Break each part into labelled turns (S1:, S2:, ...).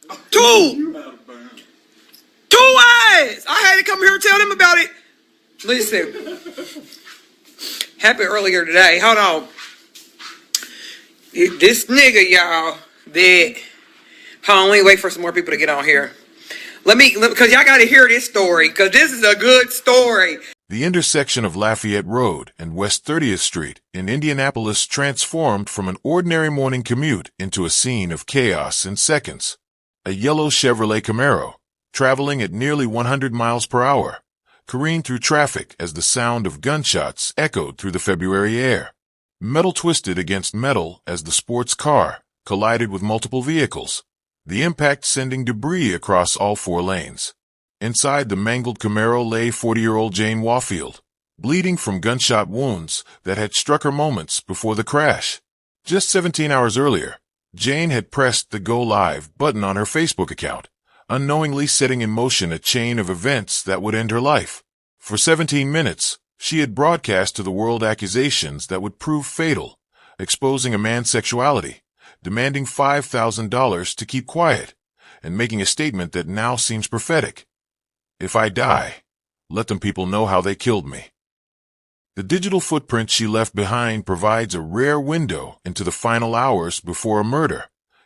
S1: Two eyes. I had to come here and tell them about it. Listen. Happened earlier today. Hold on. This nigga, y'all, that... Hold on, let me wait for some more people to get on here. Because y'all got to hear this story, because this is a good story.
S2: The intersection of Lafayette Road and West 30th Street in Indianapolis transformed from an ordinary morning commute into a scene of chaos in seconds. A yellow Chevrolet Camaro, traveling at nearly 100 miles per hour, careened through traffic as the sound of gunshots echoed through the February air. Metal twisted against metal as the sports car collided with multiple vehicles, the impact sending debris across all four lanes. Inside the mangled Camaro lay 40-year-old Jane Warfield, bleeding from gunshot wounds that had struck her moments before the crash. Just 17 hours earlier, Jane had pressed the Go Live button on her Facebook account, unknowingly setting in motion a chain of events that would end her life. For 17 minutes, she had broadcast to the world accusations that would prove fatal, exposing a man's sexuality, demanding $5,000 to keep quiet, and making a statement that now seems prophetic. If I die, let them people know how they killed me. The digital footprint she left behind provides a rare window into the final hours before a murder,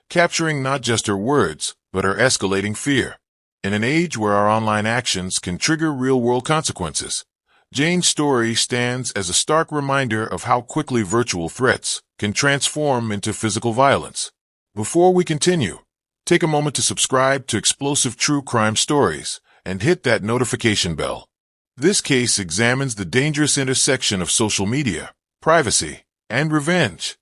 S2: capturing not just her words, but her escalating fear. In an age where our online actions can trigger real-world consequences, Jane's story stands as a stark reminder of how quickly virtual threats can transform into physical violence. Before we continue, take a moment to subscribe to Explosive True Crime Stories and hit that notification bell. This case examines the dangerous intersection of social media, privacy, and revenge.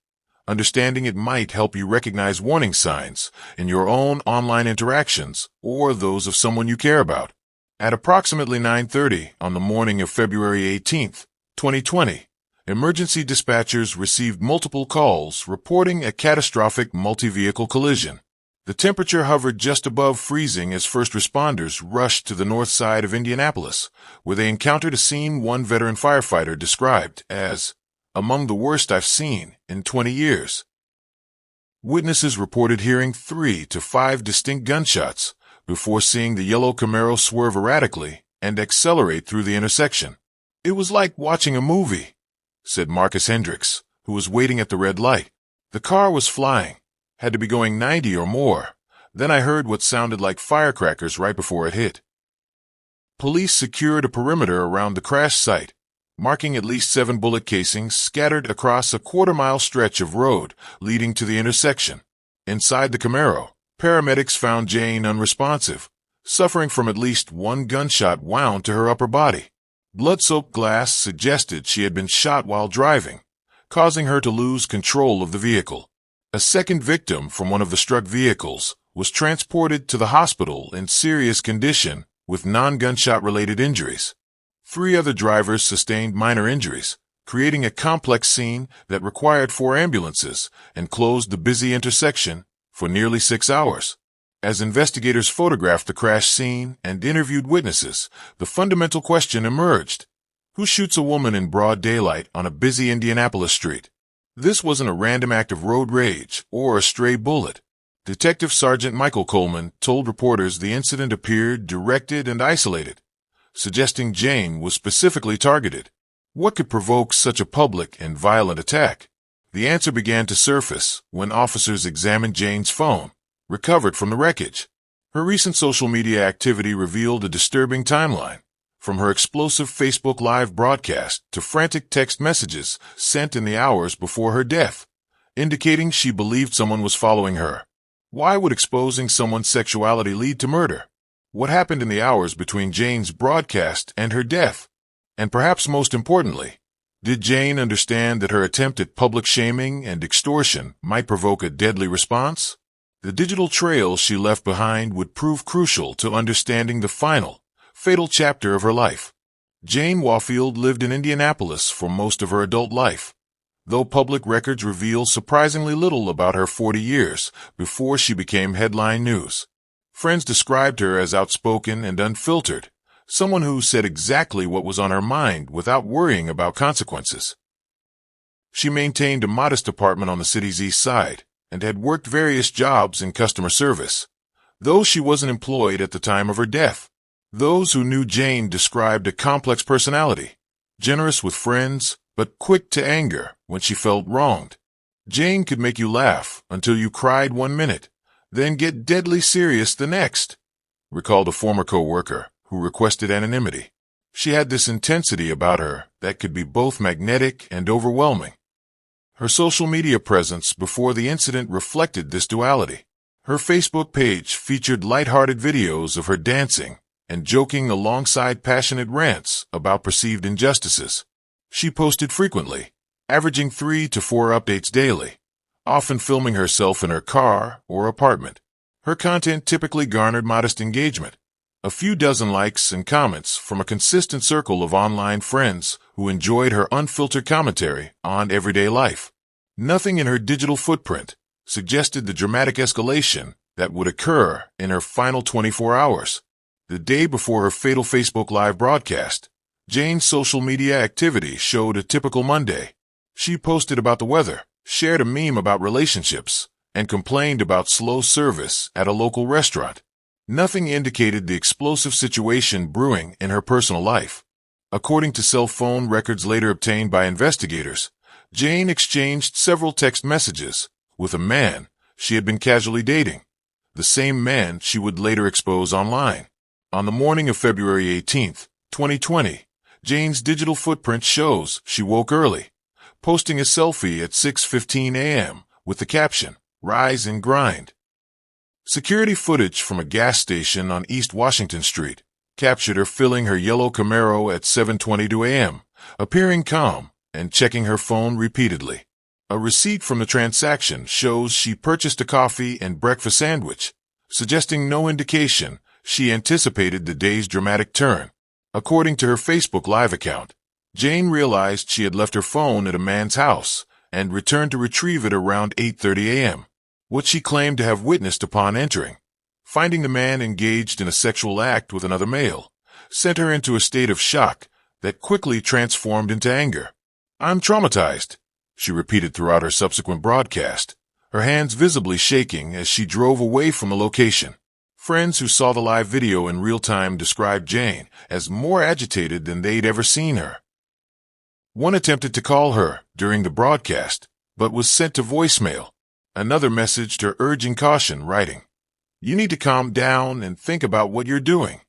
S2: Understanding it might help you recognize warning signs in your own online interactions or those of someone you care about. At approximately 9:30 on the morning of February 18, 2020, emergency dispatchers received multiple calls reporting a catastrophic multi-vehicle collision. The temperature hovered just above freezing as first responders rushed to the north side of Indianapolis, where they encountered a scene one veteran firefighter described as among the worst I've seen in 20 years. Witnesses reported hearing 3 to 5 distinct gunshots before seeing the yellow Camaro swerve erratically and accelerate through the intersection. It was like watching a movie, said Marcus Hendricks, who was waiting at the red light. The car was flying, had to be going 90 or more. Then I heard what sounded like firecrackers right before it hit. Police secured a perimeter around the crash site, marking at least 7 bullet casings scattered across a quarter-mile stretch of road leading to the intersection. Inside the Camaro, paramedics found Jane unresponsive, suffering from at least 1 gunshot wound to her upper body. Blood-soaked glass suggested she had been shot while driving, causing her to lose control of the vehicle. A second victim from one of the struck vehicles was transported to the hospital in serious condition with non-gunshot-related injuries. 3 other drivers sustained minor injuries, creating a complex scene that required 4 ambulances and closed the busy intersection for nearly 6 hours. As investigators photographed the crash scene and interviewed witnesses, the fundamental question emerged. Who shoots a woman in broad daylight on a busy Indianapolis street? This wasn't a random act of road rage or a stray bullet. Detective Sergeant Michael Coleman told reporters the incident appeared directed and isolated, suggesting Jane was specifically targeted. What could provoke such a public and violent attack? The answer began to surface when officers examined Jane's phone, recovered from the wreckage. Her recent social media activity revealed a disturbing timeline, from her explosive Facebook Live broadcast to frantic text messages sent in the hours before her death, indicating she believed someone was following her. Why would exposing someone's sexuality lead to murder? What happened in the hours between Jane's broadcast and her death? And perhaps most importantly, did Jane understand that her attempt at public shaming and extortion might provoke a deadly response? The digital trail she left behind would prove crucial to understanding the final, fatal chapter of her life. Jane Warfield lived in Indianapolis for most of her adult life, though public records reveal surprisingly little about her 40 years before she became headline news. Friends described her as outspoken and unfiltered, someone who said exactly what was on her mind without worrying about consequences. She maintained a modest apartment on the city's east side and had worked various jobs in customer service, though she wasn't employed at the time of her death. Those who knew Jane described a complex personality, generous with friends, but quick to anger when she felt wronged. Jane could make you laugh until you cried 1 minute, then get deadly serious the next, recalled a former co-worker who requested anonymity. She had this intensity about her that could be both magnetic and overwhelming. Her social media presence before the incident reflected this duality. Her Facebook page featured lighthearted videos of her dancing and joking alongside passionate rants about perceived injustices. She posted frequently, averaging 3 to 4 updates daily, often filming herself in her car or apartment. Her content typically garnered modest engagement, a few dozen likes and comments from a consistent circle of online friends who enjoyed her unfiltered commentary on everyday life. Nothing in her digital footprint suggested the dramatic escalation that would occur in her final 24 hours. The day before her fatal Facebook Live broadcast, Jane's social media activity showed a typical Monday. She posted about the weather, shared a meme about relationships, and complained about slow service at a local restaurant. Nothing indicated the explosive situation brewing in her personal life. According to cell phone records later obtained by investigators, Jane exchanged several text messages with a man she had been casually dating, the same man she would later expose online. On the morning of February 18, 2020, Jane's digital footprint shows she woke early, posting a selfie at 6:15 a.m. with the caption, "Rise and grind." Security footage from a gas station on East Washington Street captured her filling her yellow Camaro at 7:22 a.m., appearing calm and checking her phone repeatedly. A receipt from the transaction shows she purchased a coffee and breakfast sandwich, suggesting no indication she anticipated the day's dramatic turn. According to her Facebook Live account, Jane realized she had left her phone at a man's house and returned to retrieve it around 8:30 a.m., what she claimed to have witnessed upon entering. Finding the man engaged in a sexual act with another male sent her into a state of shock that quickly transformed into anger. "I'm traumatized," she repeated throughout her subsequent broadcast, her hands visibly shaking as she drove away from the location. Friends who saw the live video in real time described Jane as more agitated than they'd ever seen her. One attempted to call her during the broadcast, but was sent to voicemail. Another messaged her urging caution, writing, "You need to calm down and think about what you're doing."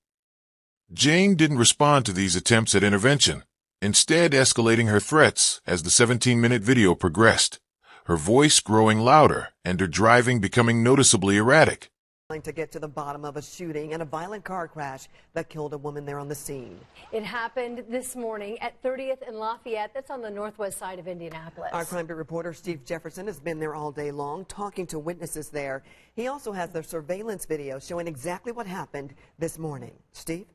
S2: Jane didn't respond to these attempts at intervention, instead escalating her threats as the 17-minute video progressed, her voice growing louder and her driving becoming noticeably erratic.
S3: To get to the bottom of a shooting and a violent car crash that killed a woman there on the scene.
S4: It happened this morning at 30th and Lafayette. That's on the northwest side of Indianapolis.
S3: Our crime beat reporter Steve Jefferson has been there all day long talking to witnesses there. He also has the surveillance video showing exactly what happened this morning. Steve?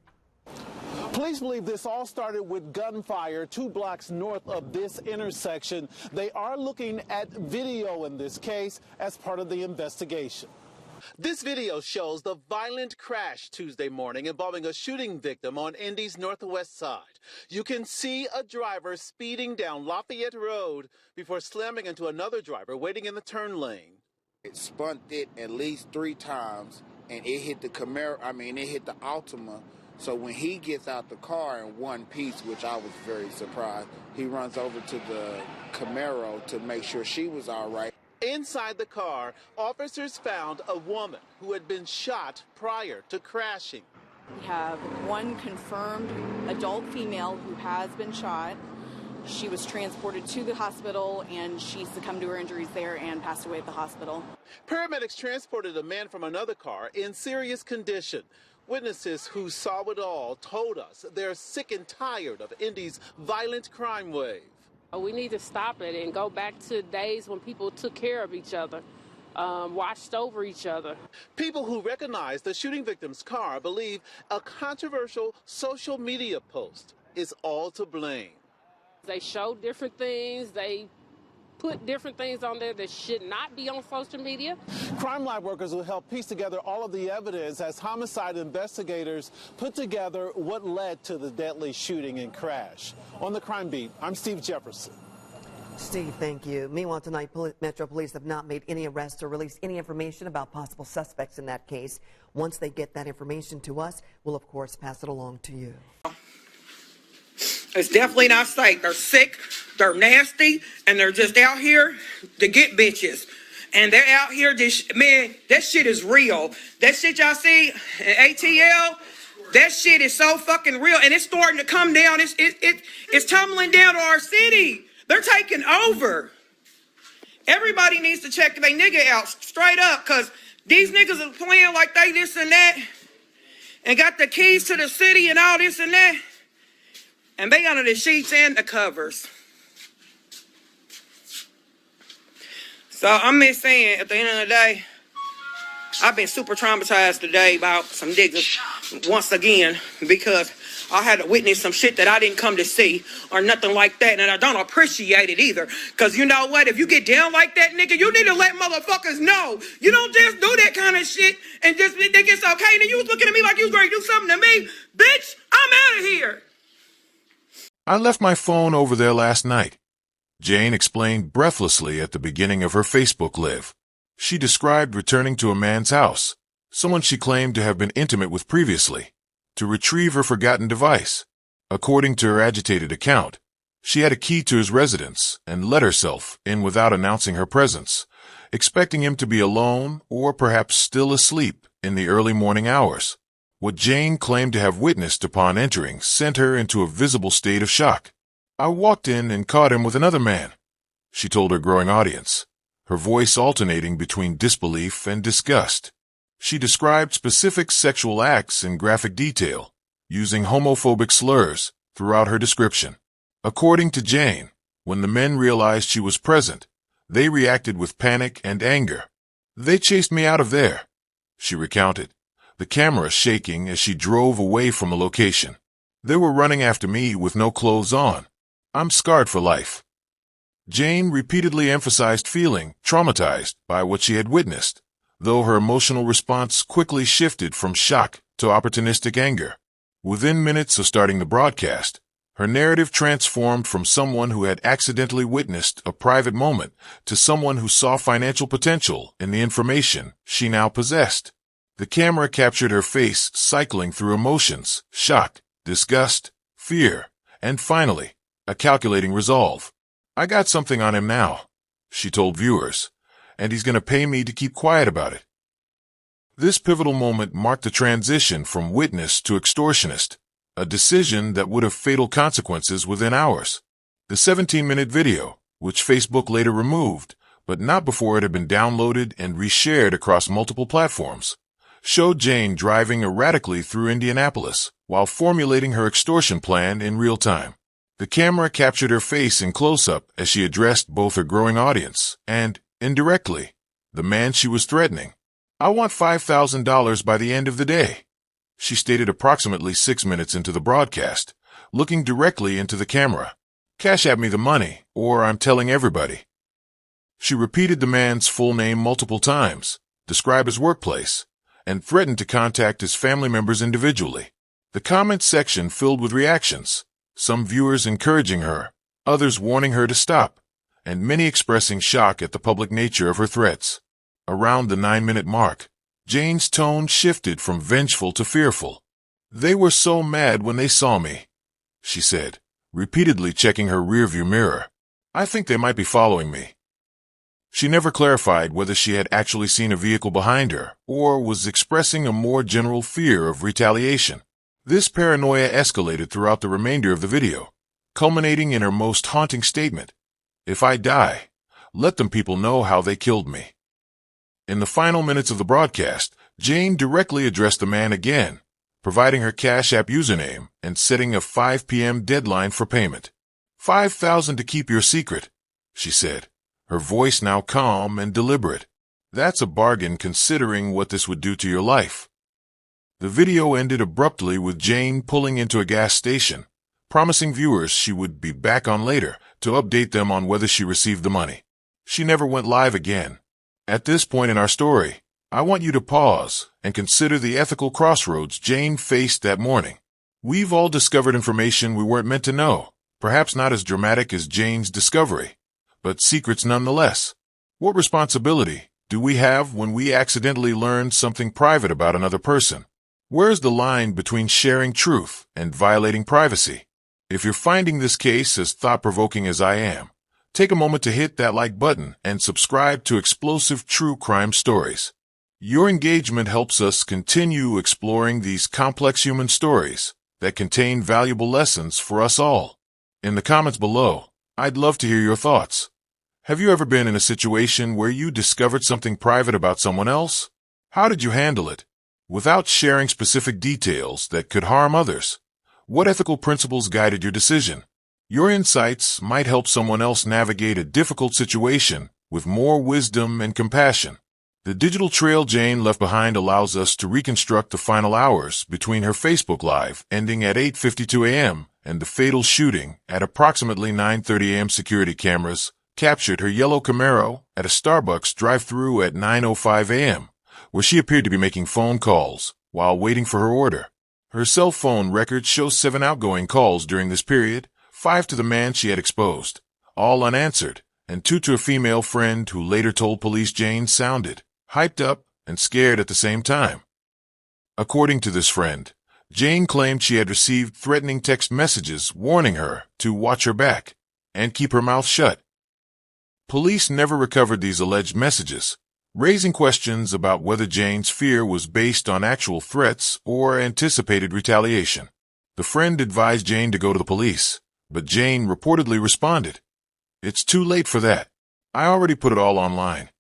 S5: Police believe this all started with gunfire 2 blocks north of this intersection. They are looking at video in this case as part of the investigation. This video shows the violent crash Tuesday morning involving a shooting victim on Indy's northwest side. You can see a driver speeding down Lafayette Road before slamming into another driver waiting in the turn lane.
S6: It spun it at least 3 times, and it hit the Camaro, it hit the Altima. So when he gets out the car in one piece, which I was very surprised, he runs over to the Camaro to make sure she was all right.
S5: Inside the car, officers found a woman who had been shot prior to crashing.
S7: We have one confirmed adult female who has been shot. She was transported to the hospital and she succumbed to her injuries there and passed away at the hospital.
S5: Paramedics transported a man from another car in serious condition. Witnesses who saw it all told us they're sick and tired of Indy's violent crime wave.
S8: We need to stop it and go back to days when people took care of each other, watched over each other.
S5: People who recognize the shooting victim's car believe a controversial social media post is all to blame.
S8: They show different things. They put different things on there that should not be on social media.
S5: Crime Lab workers will help piece together all of the evidence as homicide investigators put together what led to the deadly shooting and crash. On the Crime Beat, I'm Steve Jefferson.
S3: Steve, thank you. Meanwhile, tonight, Metro Police have not made any arrests or released any information about possible suspects in that case. Once they get that information to us, we'll, of course, pass it along to you.
S1: It's definitely not safe. They're sick, they're nasty, and they're just out here to get bitches. And they're out here, man, that shit is real. That shit y'all see in ATL, that shit is so fucking real. And it's starting to come down. It's tumbling down to our city. They're taking over. Everybody needs to check their nigga out straight up, because these niggas are playing like they this and that and got the keys to the city and all this and that. And they under the sheets and the covers. So I'm just saying, at the end of the day, I've been super traumatized today about some niggas once again, because I had to witness some shit that I didn't come to see or nothing like that, and I don't appreciate it either. Because you know what? If you get down like that, nigga, you need to let motherfuckers know. You don't just do that kind of shit and just think it's okay. And then you was looking at me like you was going to do something to me. Bitch, I'm out of here.
S2: I left my phone over there last night, Jane explained breathlessly at the beginning of her Facebook Live. She described returning to a man's house, someone she claimed to have been intimate with previously, to retrieve her forgotten device. According to her agitated account, she had a key to his residence and let herself in without announcing her presence, expecting him to be alone or perhaps still asleep in the early morning hours. What Jane claimed to have witnessed upon entering sent her into a visible state of shock. I walked in and caught him with another man, she told her growing audience, her voice alternating between disbelief and disgust. She described specific sexual acts in graphic detail, using homophobic slurs throughout her description. According to Jane, when the men realized she was present, they reacted with panic and anger. They chased me out of there, she recounted, the camera shaking as she drove away from the location. They were running after me with no clothes on. I'm scarred for life. Jane repeatedly emphasized feeling traumatized by what she had witnessed, though her emotional response quickly shifted from shock to opportunistic anger. Within minutes of starting the broadcast, her narrative transformed from someone who had accidentally witnessed a private moment to someone who saw financial potential in the information she now possessed. The camera captured her face cycling through emotions, shock, disgust, fear, and finally, a calculating resolve. I got something on him now, she told viewers, and he's going to pay me to keep quiet about it. This pivotal moment marked the transition from witness to extortionist, a decision that would have fatal consequences within hours. The 17-minute video, which Facebook later removed, but not before it had been downloaded and reshared across multiple platforms, showed Jane driving erratically through Indianapolis while formulating her extortion plan in real time. The camera captured her face in close-up as she addressed both her growing audience and, indirectly, the man she was threatening. I want $5,000 by the end of the day, she stated approximately 6 minutes into the broadcast, looking directly into the camera. Cash at me the money, or I'm telling everybody. She repeated the man's full name multiple times, described his workplace, and threatened to contact his family members individually. The comment section filled with reactions, some viewers encouraging her, others warning her to stop, and many expressing shock at the public nature of her threats. Around the 9-minute mark, Jane's tone shifted from vengeful to fearful. They were so mad when they saw me, she said, repeatedly checking her rearview mirror. I think they might be following me. She never clarified whether she had actually seen a vehicle behind her or was expressing a more general fear of retaliation. This paranoia escalated throughout the remainder of the video, culminating in her most haunting statement, "If I die, let them people know how they killed me." In the final minutes of the broadcast, Jane directly addressed the man again, providing her Cash App username and setting a 5 p.m. deadline for payment. $5,000 to keep your secret, she said, her voice now calm and deliberate. That's a bargain considering what this would do to your life. The video ended abruptly with Jane pulling into a gas station, promising viewers she would be back on later to update them on whether she received the money. She never went live again. At this point in our story, I want you to pause and consider the ethical crossroads Jane faced that morning. We've all discovered information we weren't meant to know, perhaps not as dramatic as Jane's discovery, but secrets nonetheless. What responsibility do we have when we accidentally learn something private about another person? Where's the line between sharing truth and violating privacy? If you're finding this case as thought-provoking as I am, take a moment to hit that like button and subscribe to explosive true crime stories. Your engagement helps us continue exploring these complex human stories that contain valuable lessons for us all. In the comments below, I'd love to hear your thoughts. Have you ever been in a situation where you discovered something private about someone else? How did you handle it? Without sharing specific details that could harm others, what ethical principles guided your decision? Your insights might help someone else navigate a difficult situation with more wisdom and compassion. The digital trail Jane left behind allows us to reconstruct the final hours between her Facebook Live ending at 8:52 a.m. and the fatal shooting at approximately 9:30 a.m. Security cameras captured her yellow Camaro at a Starbucks drive-thru at 9:05 a.m., where she appeared to be making phone calls while waiting for her order. Her cell phone record shows 7 outgoing calls during this period, 5 to the man she had exposed, all unanswered, and 2 to a female friend who later told police Jane sounded hyped up and scared at the same time. According to this friend, Jane claimed she had received threatening text messages warning her to watch her back and keep her mouth shut. Police never recovered these alleged messages, raising questions about whether Jane's fear was based on actual threats or anticipated retaliation. The friend advised Jane to go to the police, but Jane reportedly responded, "It's too late for that. I already put it all online."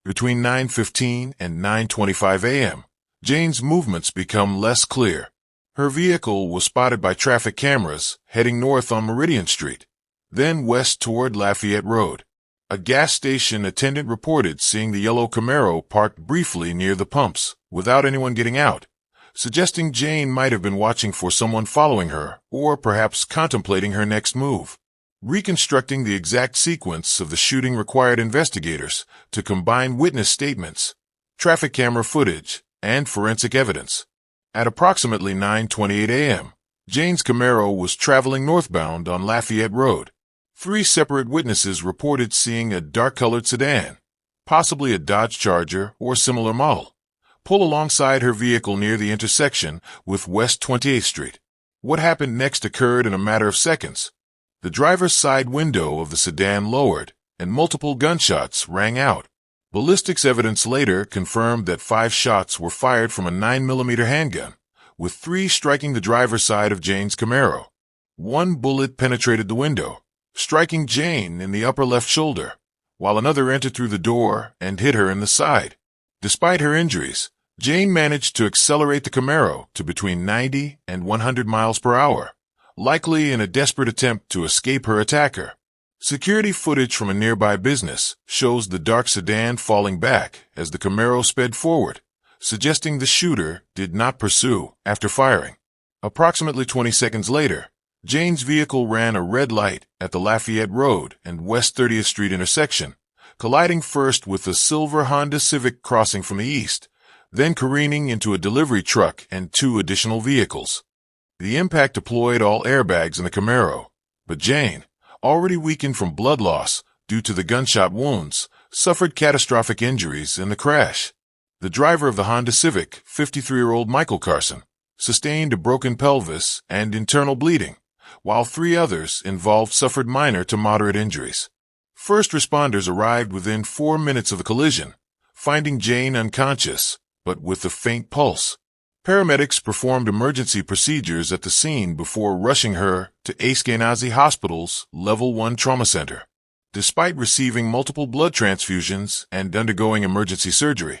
S2: Between 9:15 and 9:25 a.m., Jane's movements become less clear. Her vehicle was spotted by traffic cameras heading north on Meridian Street, then west toward Lafayette Road. A gas station attendant reported seeing the yellow Camaro parked briefly near the pumps without anyone getting out, suggesting Jane might have been watching for someone following her or perhaps contemplating her next move. Reconstructing the exact sequence of the shooting required investigators to combine witness statements, traffic camera footage, and forensic evidence. At approximately 9:28 a.m., Jane's Camaro was traveling northbound on Lafayette Road. 3 separate witnesses reported seeing a dark-colored sedan, possibly a Dodge Charger or similar model, pull alongside her vehicle near the intersection with West 28th Street. What happened next occurred in a matter of seconds. The driver's side window of the sedan lowered, and multiple gunshots rang out. Ballistics evidence later confirmed that 5 shots were fired from a 9mm handgun, with 3 striking the driver's side of Jane's Camaro. 1 bullet penetrated the window, striking Jane in the upper left shoulder, while another entered through the door and hit her in the side. Despite her injuries, Jane managed to accelerate the Camaro to between 90 and 100 miles per hour, likely in a desperate attempt to escape her attacker. Security footage from a nearby business shows the dark sedan falling back as the Camaro sped forward, suggesting the shooter did not pursue after firing. Approximately 20 seconds later, Jane's vehicle ran a red light at the Lafayette Road and West 30th Street intersection, colliding first with a silver Honda Civic crossing from the east, then careening into a delivery truck and 2 additional vehicles. The impact deployed all airbags in the Camaro, but Jane, already weakened from blood loss due to the gunshot wounds, suffered catastrophic injuries in the crash. The driver of the Honda Civic, 53-year-old Michael Carson, sustained a broken pelvis and internal bleeding, while 3 others involved suffered minor to moderate injuries. First responders arrived within 4 minutes of the collision, finding Jane unconscious, but with a faint pulse. Paramedics performed emergency procedures at the scene before rushing her to Ashkenazi Hospital's Level 1 Trauma Center. Despite receiving multiple blood transfusions and undergoing emergency surgery,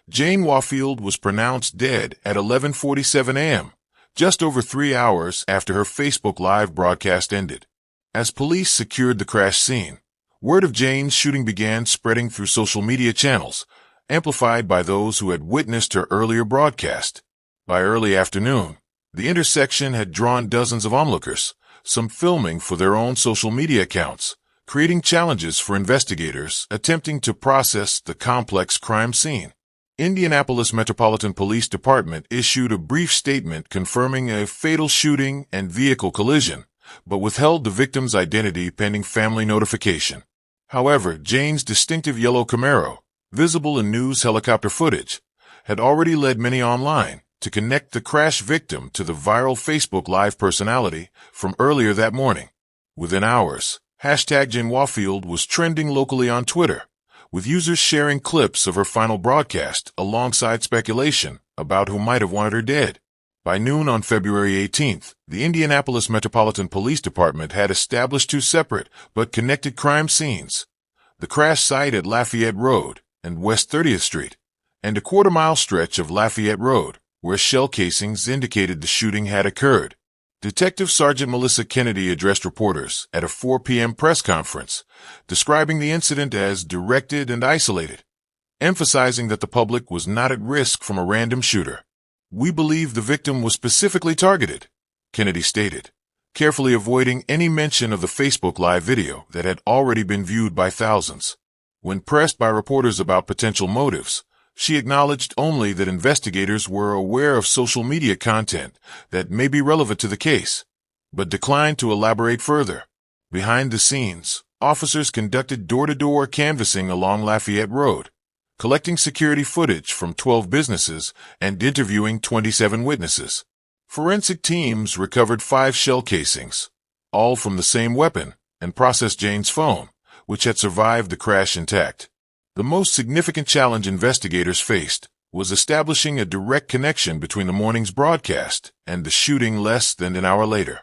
S2: Jane Warfield was pronounced dead at 11:47 a.m., just over 3 hours after her Facebook Live broadcast ended. As police secured the crash scene, word of Jane's shooting began spreading through social media channels, amplified by those who had witnessed her earlier broadcast. By early afternoon, the intersection had drawn dozens of onlookers, some filming for their own social media accounts, creating challenges for investigators attempting to process the complex crime scene. Indianapolis Metropolitan Police Department issued a brief statement confirming a fatal shooting and vehicle collision, but withheld the victim's identity pending family notification. However, Jane's distinctive yellow Camaro, visible in news helicopter footage, had already led many online to connect the crash victim to the viral Facebook Live personality from earlier that morning. Within hours, hashtag Jane Warfield was trending locally on Twitter, with users sharing clips of her final broadcast alongside speculation about who might have wanted her dead. By noon on February 18th, the Indianapolis Metropolitan Police Department had established two separate but connected crime scenes: the crash site at Lafayette Road and West 30th Street, and a quarter-mile stretch of Lafayette Road where shell casings indicated the shooting had occurred. Detective Sergeant Melissa Kennedy addressed reporters at a 4 p.m. press conference, describing the incident as directed and isolated, emphasizing that the public was not at risk from a random shooter. "We believe the victim was specifically targeted," Kennedy stated, carefully avoiding any mention of the Facebook Live video that had already been viewed by thousands. When pressed by reporters about potential motives, she acknowledged only that investigators were aware of social media content that may be relevant to the case, but declined to elaborate further. Behind the scenes, officers conducted door-to-door canvassing along Lafayette Road, collecting security footage from 12 businesses and interviewing 27 witnesses. Forensic teams recovered 5 shell casings, all from the same weapon, and processed Jane's phone, which had survived the crash intact. The most significant challenge investigators faced was establishing a direct connection between the morning's broadcast and the shooting less than an hour later.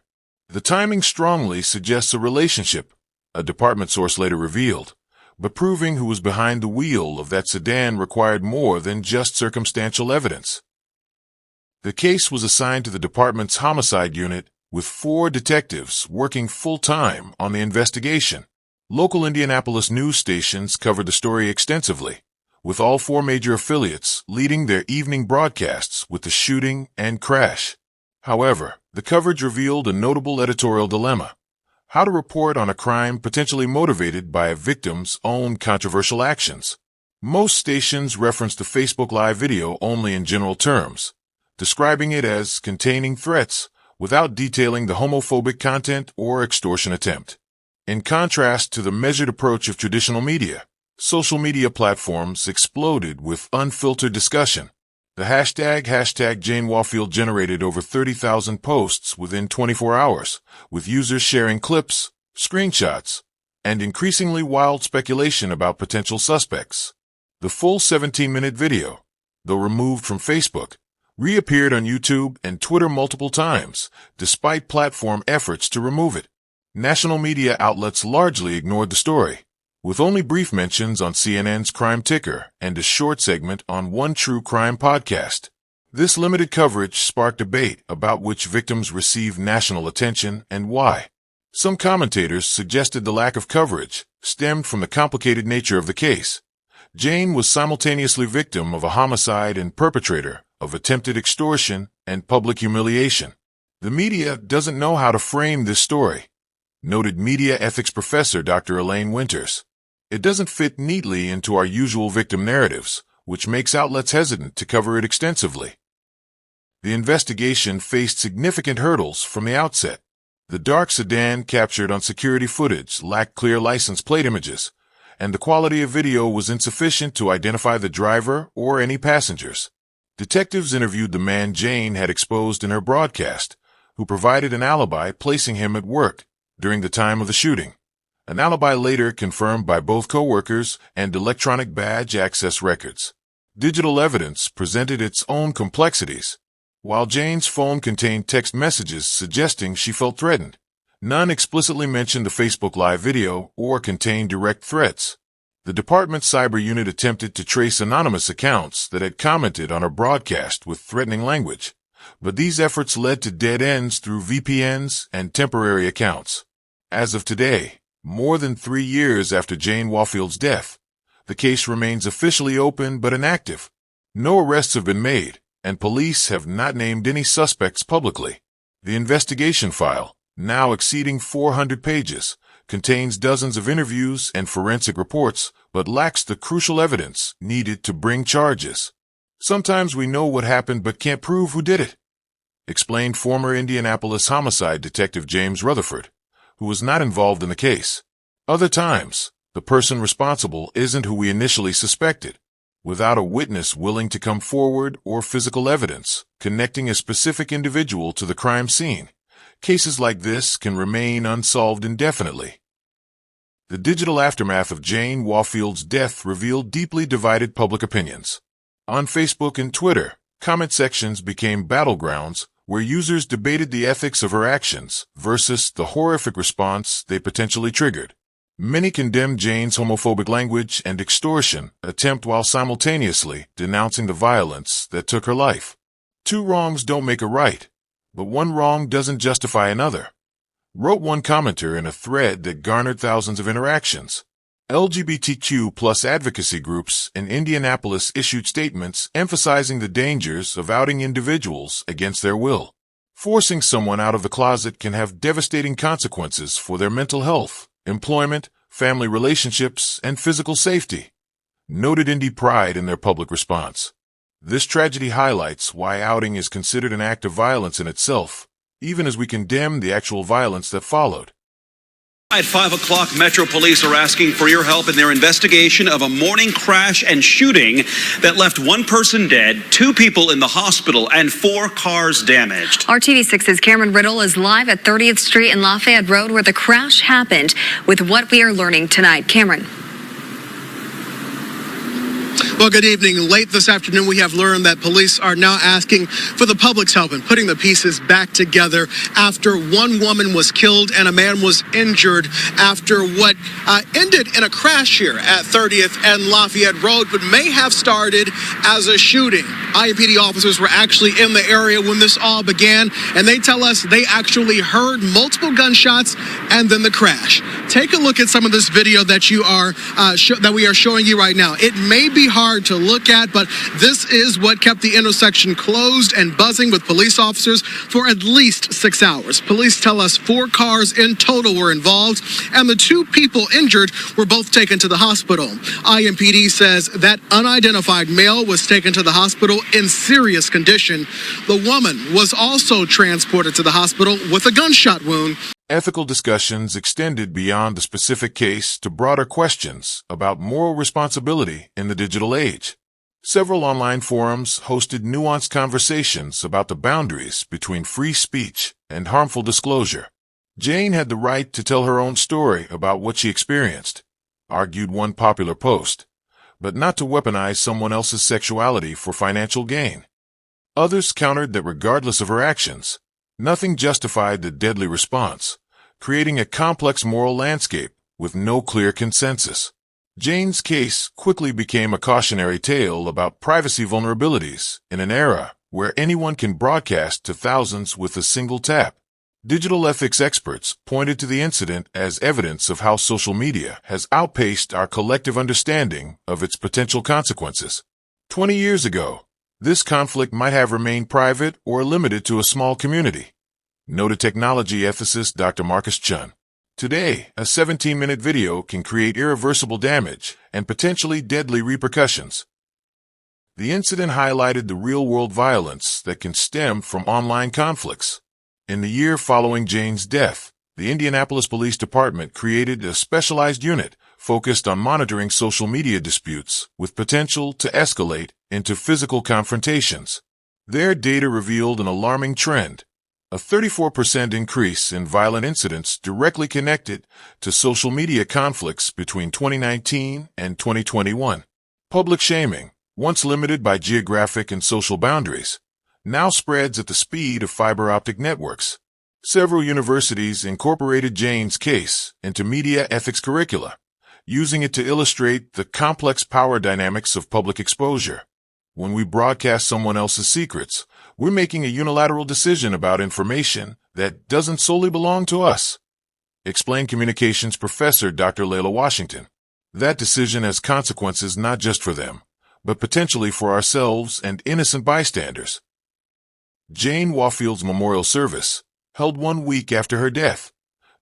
S2: The timing strongly suggests a relationship, a department source later revealed, but proving who was behind the wheel of that sedan required more than just circumstantial evidence. The case was assigned to the department's homicide unit, with 4 detectives working full-time on the investigation. Local Indianapolis news stations covered the story extensively, with all 4 major affiliates leading their evening broadcasts with the shooting and crash. However, the coverage revealed a notable editorial dilemma: how to report on a crime potentially motivated by a victim's own controversial actions. Most stations referenced the Facebook Live video only in general terms, describing it as containing threats without detailing the homophobic content or extortion attempt. In contrast to the measured approach of traditional media, social media platforms exploded with unfiltered discussion. The hashtag Jane Warfield generated over 30,000 posts within 24 hours, with users sharing clips, screenshots, and increasingly wild speculation about potential suspects. The full 17-minute video, though removed from Facebook, reappeared on YouTube and Twitter multiple times, despite platform efforts to remove it. National media outlets largely ignored the story, with only brief mentions on CNN's Crime Ticker and a short segment on One True Crime podcast. This limited coverage sparked debate about which victims received national attention and why. Some commentators suggested the lack of coverage stemmed from the complicated nature of the case. Jane was simultaneously victim of a homicide and perpetrator of attempted extortion and public humiliation. "The media doesn't know how to frame this story," noted media ethics professor Dr. Elaine Winters. "It doesn't fit neatly into our usual victim narratives, which makes outlets hesitant to cover it extensively." The investigation faced significant hurdles from the outset. The dark sedan captured on security footage lacked clear license plate images, and the quality of video was insufficient to identify the driver or any passengers. Detectives interviewed the man Jane had exposed in her broadcast, who provided an alibi placing him at work during the time of the shooting, an alibi later confirmed by both co-workers and electronic badge access records. Digital evidence presented its own complexities. While Jane's phone contained text messages suggesting she felt threatened, none explicitly mentioned the Facebook Live video or contained direct threats. The department's cyber unit attempted to trace anonymous accounts that had commented on her broadcast with threatening language, but these efforts led to dead ends through VPNs and temporary accounts. As of today, more than 3 years after Jane Warfield's death, the case remains officially open but inactive. No arrests have been made, and police have not named any suspects publicly. The investigation file, now exceeding 400 pages, contains dozens of interviews and forensic reports, but lacks the crucial evidence needed to bring charges. "Sometimes we know what happened but can't prove who did it," explained former Indianapolis homicide detective James Rutherford, who was not involved in the case. "Other times, The person responsible isn't who we initially suspected. Without a witness willing to come forward or physical evidence connecting a specific individual to the crime scene, cases like this can remain unsolved indefinitely. The digital aftermath of Jane Wafield's death revealed deeply divided public opinions. On Facebook and Twitter, comment sections became battlegrounds where users debated the ethics of her actions versus the horrific response they potentially triggered. Many condemned Jane's homophobic language and extortion attempt while simultaneously denouncing the violence that took her life. Two wrongs don't make a right, but one wrong doesn't justify another, wrote one commenter in a thread that garnered thousands of interactions. LGBTQ+ advocacy groups in Indianapolis issued statements emphasizing the dangers of outing individuals against their will. Forcing someone out of the closet can have devastating consequences for their mental health, employment, family relationships, and physical safety, noted Indie Pride in their public response. This tragedy highlights why outing is considered an act of violence in itself, even as we condemn the actual violence that followed.
S9: At 5 o'clock, Metro Police are asking for your help in their investigation of a morning crash and shooting that left one person dead, 2 people in the hospital, and 4 cars damaged.
S10: Our TV6's Cameron Riddle is live at 30th Street and Lafayette Road where the crash happened with what we are learning tonight. Cameron.
S11: Well, good evening. Late this afternoon, we have learned that police are now asking for the public's help in putting the pieces back together after one woman was killed and a man was injured after what ended in a crash here at 30th and Lafayette Road, but may have started as a shooting. IMPD officers were actually in the area when this all began, and they tell us they actually heard multiple gunshots and then the crash. Take a look at some of this video that we are showing you right now. It may be hard to look at, but this is what kept the intersection closed and buzzing with police officers for at least 6 hours. Police tell us 4 cars in total were involved, and the 2 people injured were both taken to the hospital. IMPD says that unidentified male was taken to the hospital in serious condition. The woman was also transported to the hospital with a gunshot wound.
S2: Ethical discussions extended beyond the specific case to broader questions about moral responsibility in the digital age. Several online forums hosted nuanced conversations about the boundaries between free speech and harmful disclosure. Jane had the right to tell her own story about what she experienced, argued one popular post, but not to weaponize someone else's sexuality for financial gain. Others countered that regardless of her actions, nothing justified the deadly response, creating a complex moral landscape with no clear consensus. Jane's case quickly became a cautionary tale about privacy vulnerabilities in an era where anyone can broadcast to thousands with a single tap. Digital ethics experts pointed to the incident as evidence of how social media has outpaced our collective understanding of its potential consequences. 20 years ago, this conflict might have remained private or limited to a small community, noted technology ethicist Dr. Marcus Chun. Today, a 17-minute video can create irreversible damage and potentially deadly repercussions. The incident highlighted the real-world violence that can stem from online conflicts. In the year following Jane's death, the Indianapolis Police Department created a specialized unit focused on monitoring social media disputes with potential to escalate into physical confrontations. Their data revealed an alarming trend, a 34% increase in violent incidents directly connected to social media conflicts between 2019 and 2021. Public shaming, once limited by geographic and social boundaries, now spreads at the speed of fiber optic networks. Several universities incorporated Jane's case into media ethics curricula, using it to illustrate the complex power dynamics of public exposure. When we broadcast someone else's secrets, we're making a unilateral decision about information that doesn't solely belong to us, explained communications professor Dr. Layla Washington. That decision has consequences not just for them, but potentially for ourselves and innocent bystanders. Jane Wafield's memorial service, held 1 week after her death,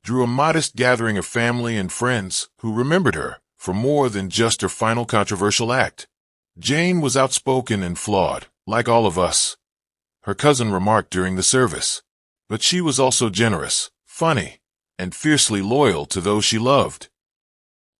S2: drew a modest gathering of family and friends who remembered her for more than just her final controversial act. Jane was outspoken and flawed, like all of us, her cousin remarked during the service. But she was also generous, funny, and fiercely loyal to those she loved.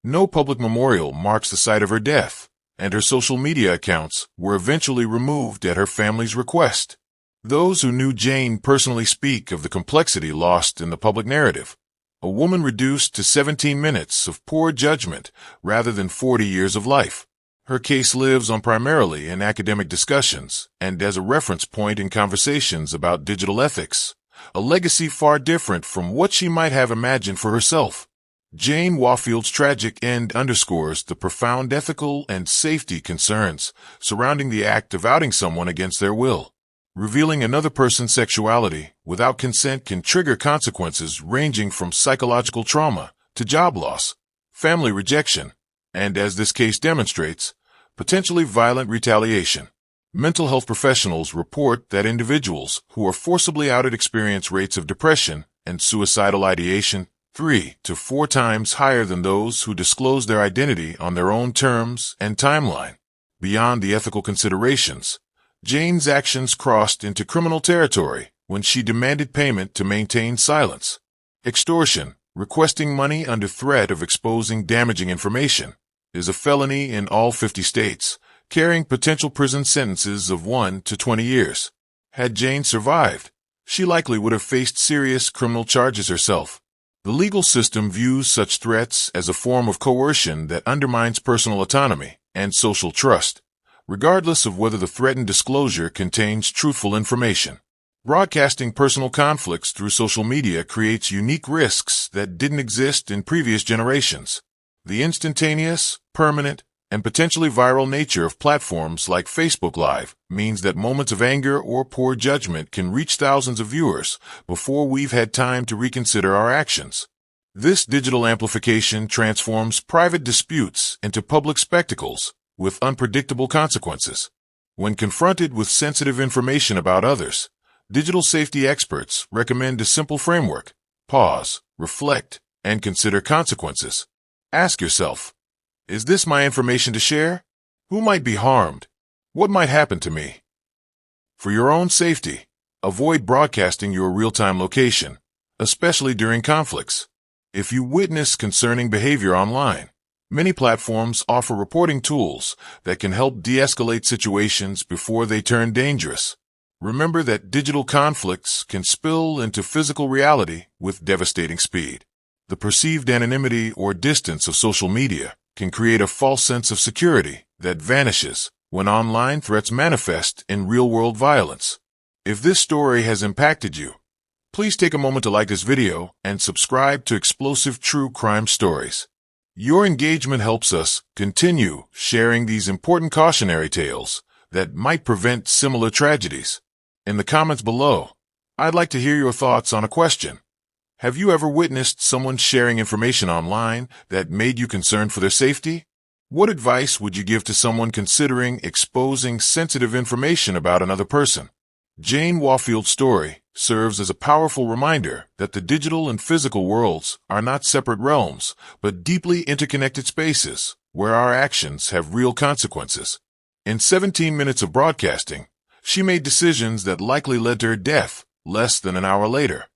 S2: No public memorial marks the site of her death, and her social media accounts were eventually removed at her family's request. Those who knew Jane personally speak of the complexity lost in the public narrative. A woman reduced to 17 minutes of poor judgment rather than 40 years of life. Her case lives on primarily in academic discussions and as a reference point in conversations about digital ethics, a legacy far different from what she might have imagined for herself. Jane Wafield's tragic end underscores the profound ethical and safety concerns surrounding the act of outing someone against their will. Revealing another person's sexuality without consent can trigger consequences ranging from psychological trauma to job loss, family rejection, and, as this case demonstrates, potentially violent retaliation. Mental health professionals report that individuals who are forcibly outed experience rates of depression and suicidal ideation 3 to 4 times higher than those who disclose their identity on their own terms and timeline. Beyond the ethical considerations, Jane's actions crossed into criminal territory when she demanded payment to maintain silence. Extortion, requesting money under threat of exposing damaging information, is a felony in all 50 states, carrying potential prison sentences of 1 to 20 years. Had Jane survived, she likely would have faced serious criminal charges herself. The legal system views such threats as a form of coercion that undermines personal autonomy and social trust, regardless of whether the threatened disclosure contains truthful information. Broadcasting personal conflicts through social media creates unique risks that didn't exist in previous generations. The instantaneous, permanent, and potentially viral nature of platforms like Facebook Live means that moments of anger or poor judgment can reach thousands of viewers before we've had time to reconsider our actions. This digital amplification transforms private disputes into public spectacles with unpredictable consequences. When confronted with sensitive information about others, digital safety experts recommend a simple framework: pause, reflect, and consider consequences. Ask yourself, is this my information to share? Who might be harmed? What might happen to me? For your own safety, avoid broadcasting your real-time location, especially during conflicts. If you witness concerning behavior online, many platforms offer reporting tools that can help de-escalate situations before they turn dangerous. Remember that digital conflicts can spill into physical reality with devastating speed. The perceived anonymity or distance of social media can create a false sense of security that vanishes when online threats manifest in real-world violence. If this story has impacted you, please take a moment to like this video and subscribe to Explosive True Crime Stories. Your engagement helps us continue sharing these important cautionary tales that might prevent similar tragedies. In the comments below, I'd like to hear your thoughts on a question. Have you ever witnessed someone sharing information online that made you concerned for their safety? What advice would you give to someone considering exposing sensitive information about another person? Jane Wafield's story serves as a powerful reminder that the digital and physical worlds are not separate realms, but deeply interconnected spaces where our actions have real consequences. In 17 minutes of broadcasting, she made decisions that likely led to her death less than an hour later,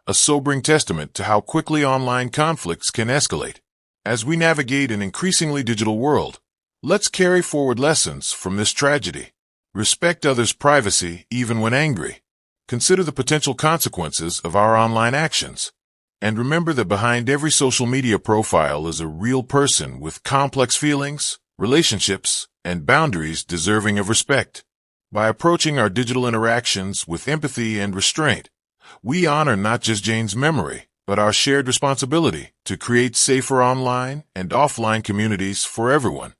S2: a sobering testament to how quickly online conflicts can escalate. As we navigate an increasingly digital world, let's carry forward lessons from this tragedy. Respect others' privacy even when angry. Consider the potential consequences of our online actions. And remember that behind every social media profile is a real person with complex feelings, relationships, and boundaries deserving of respect. By approaching our digital interactions with empathy and restraint, we honor not just Jane's memory, but our shared responsibility to create safer online and offline communities for everyone.